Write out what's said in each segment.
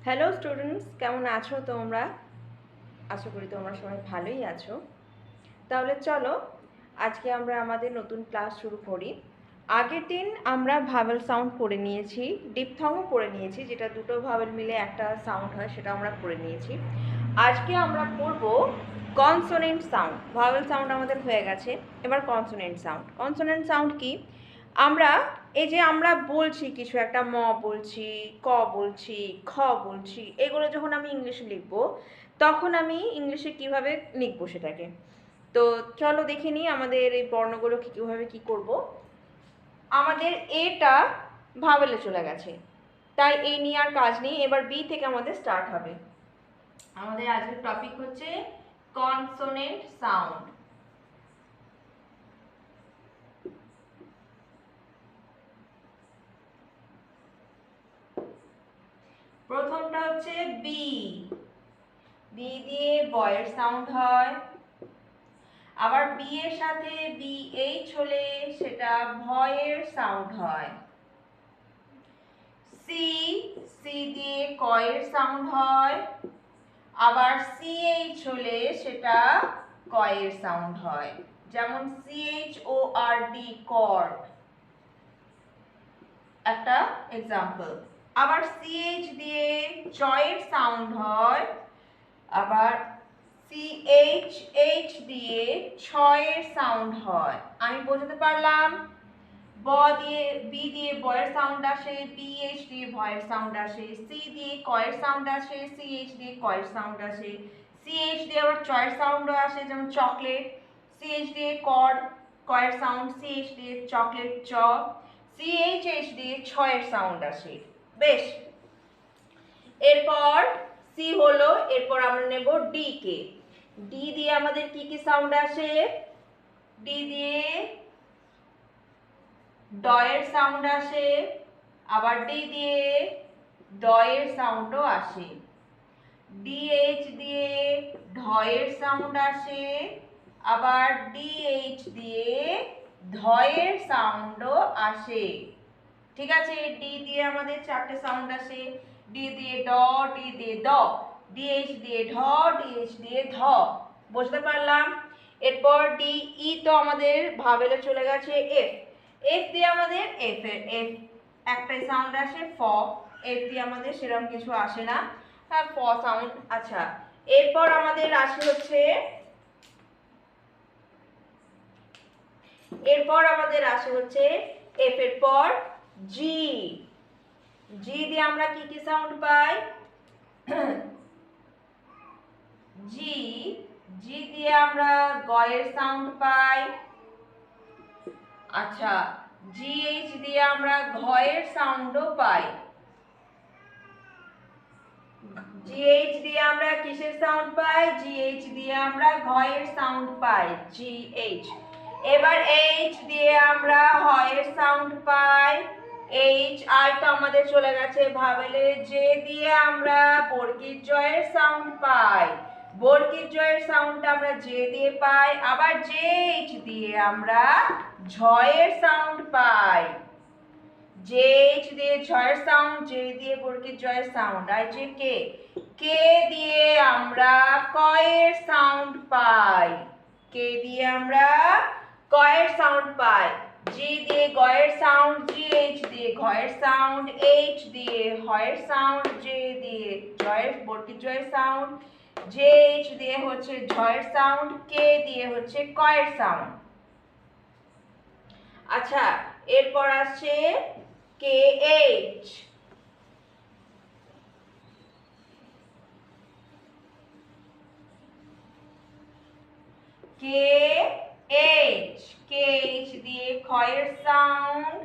Hello students, কেমন আছো তোমরা? আশা করি তোমরা সবাই ভালোই আছো। তাহলে চলো আজকে আমরা আমাদের নতুন ক্লাস শুরু করি। আগের দিন আমরা ভাওয়েল সাউন্ড পড়ে নিয়েছি, ডিপথংও পড়ে নিয়েছি, যেটা দুটো ভাওয়েল মিলে একটা সাউন্ড হয়, সেটা আমরা পড়ে নিয়েছি। আজকে আমরা পড়ব কনসোনেন্ট সাউন্ড। ভাওয়েল সাউন্ড আমাদের হয়ে গেছে, এবার কনসোনেন্ট সাউন্ড। কনসোনেন্ট সাউন্ড কি? আমরা এই যে আমরা বলছি কিছু একটা, ম বলছি, ক বলছি, খ বলছি, এগুলো যখন আমি ইংলিশে লিখব তখন আমি ইংলিশে কিভাবে লিখবো সেটাকে। তো চলো দেখে নিই আমাদের এই বর্ণগুলোকে কীভাবে কী করব। আমাদের এটা ভাওয়েলে চলে গেছে, তাই এই নিয়ে আর কাজ নেই। এবার বি থেকে আমাদের স্টার্ট হবে। আমাদের আজকের টপিক হচ্ছে কনসোনেন্ট সাউন্ড। প্রথমটা হচ্ছে বি। বি দিয়ে বয়ের সাউন্ড হয়, আবার বি এর সাথে বি এইচ হলে সেটা ভয়ের সাউন্ড হয়। সি, সি দিয়ে কয়ের সাউন্ড হয়, আবার সি এইচ হলে সেটা কয়ের সাউন্ড হয়। যেমন CHORD, কর্ড একটা এক্সাম্পল। আবার CH দিয়ে চয়ের সাউন্ড হয়, আবার CHH দিয়ে ছয়ের সাউন্ড হয়। আমি বোঝাতে পারলাম? বি দিয়ে বয়ের সাউন্ড আসে, PH দিয়ে ভয়ের সাউন্ড আসে, সি দিয়ে কয়ের সাউন্ড আসে, CH দিয়ে কয়ের সাউন্ড আসে, CH দিয়ে আবার চয়ের সাউন্ডও আসে, যেমন চকলেট। CH দিয়ে কর্ড, কয়ের সাউন্ড, CH দিয়ে চকলেট, চ। CHH দিয়ে ছয়ের সাউন্ড আসে। বেশ, এরপর সি হলো, এরপর আমরা নেব ডি কে। ডি দিয়ে আমাদের কি কি সাউন্ড আসে? ডি দিয়ে ডয়ের সাউন্ড আসে, আবার ডি দিয়ে ডয়ের সাউন্ডও আসে। ডিএইচ দিয়ে ঢয়ের সাউন্ড আসে, আবার ডিএইচ দিয়ে ধয়ের সাউন্ডও আসে। ঠিক আছে, ডি দিয়ে আমাদের চারটে সাউন্ড আসে। ডি দিয়ে ড, ডি দিয়ে দ, ডিএইচ দিয়ে ঢ, ডিএইচ দিয়ে ধ। বুঝতে পারলাম? এরপর ডি ই তো আমাদের ভাওয়েলে চলে গেছে। এফ, এফ দিয়ে আমাদের এফ একটাই সাউন্ড আসে, ফ। এফ দিয়ে আমাদের সেরকম কিছু আসে না, ফ সাউন্ড। আচ্ছা, এরপর আমাদের আসে হচ্ছে এফ এর পর জি। জি দিয়ে আমরা কি কি সাউন্ড পাই? জি, জি দিয়ে আমরা গয়ের সাউন্ড পাই। আচ্ছা, জিএইচ দিয়ে আমরা ঘয়ের সাউন্ডও পাই। জিএইচ দিয়ে আমরা কিসের সাউন্ড পাই? জিএইচ দিয়ে আমরা ঘয়ের সাউন্ড পাই, জিএইচ। এবার এইচ দিয়ে আমরা হয়ের সাউন্ড পাই, এইচ। আর তো আমাদের চলে গেছে ভাওয়েলে। জে দিয়ে আমরা বর্গীর জয়ের সাউন্ড পাই, বর্গীর জয়ের সাউন্ডটা আমরা জে দিয়ে পাই। আবার জেএইচ দিয়ে আমরা ঝয়ের সাউন্ড পাই, জেএইচ দিয়ে ঝয়ের সাউন্ড, জে দিয়ে বর্গীর জয়ের সাউন্ড। আর যে কে, কে দিয়ে আমরা কয়ের সাউন্ড পাই, কে দিয়ে আমরা কয়ের সাউন্ড পাই। জি দিয়ে গয়ের সাউন্ড, জিএইচ দিয়ে ঘয়ের সাউন্ড, এইচ দিয়ে হয়ের সাউন্ড, জে দিয়ে জয়ের বর্গীর জয়ের সাউন্ড, জেএইচ দিয়ে হচ্ছে ঝয়ের সাউন্ড, কে দিয়ে হচ্ছে কয়ের সাউন্ড। আচ্ছা, এরপর আসছে KH। KH, KH দিয়ে খয়ের সাউন্ড,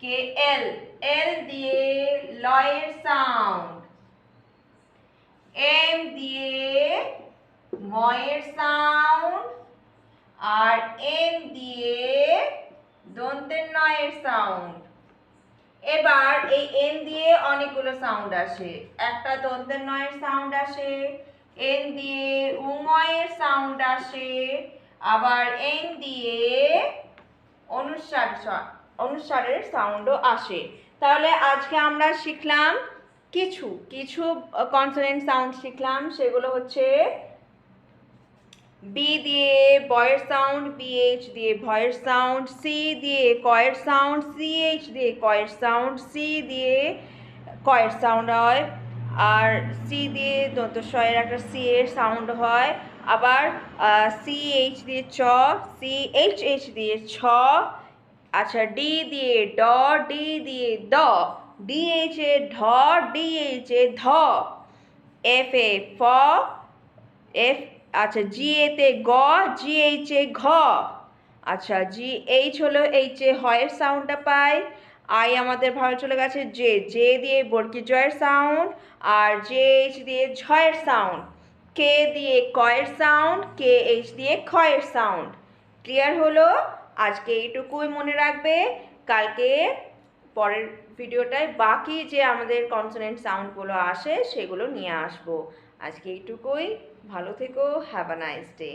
KL, L দিয়ে লয়ের সাউন্ড, M দিয়ে ময়ের সাউন্ড, আর N দিয়ে দন্তের নয়ের সাউন্ড। এবার এই এন দিয়ে অনেকগুলো সাউন্ড আসে। একটা দন্তের নয়ের সাউন্ড আসে, এন দিয়ে উময়ের সাউন্ড আসে, আবার এন দিয়ে অনুস্বারের সাউন্ডও আসে। তাহলে আজকে আমরা শিখলাম কিছু কিছু কনসোনেন্ট সাউন্ড শিখলাম, সেগুলো হচ্ছে বি দিয়ে বয়ের সাউন্ড, বিএইচ দিয়ে ভয়ের সাউন্ড, সি দিয়ে কয়ের সাউন্ড, সিএইচ দিয়ে কয়ের সাউন্ড, সি দিয়ে কয়ের সাউন্ড হয়, আর সি দিয়ে দন্তস্বয়ের একটা সি এর সাউন্ড হয়, আবার সিএইচ দিয়ে চ, সিএইচ দিয়ে ছ, আচ্ছা ডি দিয়ে ড, ডি দিয়ে দ, ডিএইচ এ ঢ, ডিএইচ এ ধ, এফ এ ফ, এফ আচ্ছা জি এতে গ, জি এইচ এ ঘ, আচ্ছা জি এইচ হলো এইচ এ হয়ের সাউন্ডটা পাই, আই আমাদের ভালো চলে গেছে জে, জে দিয়ে বর্গী জয়ের সাউন্ড, আর জে এইচ দিয়ে ঝয়ের সাউন্ড, কে দিয়ে কয়ের সাউন্ড, কে এইচ দিয়ে খয়ের সাউন্ড। ক্লিয়ার হলো? আজকে এইটুকুই মনে রাখবে, কালকে পরের ভিডিওটায় বাকি যে আমাদের কনসোনেন্ট সাউন্ডগুলো আসে সেগুলো নিয়ে আসবো। আজকে এইটুকুই, ভালো থেকো, হ্যাভ আ নাইস ডে।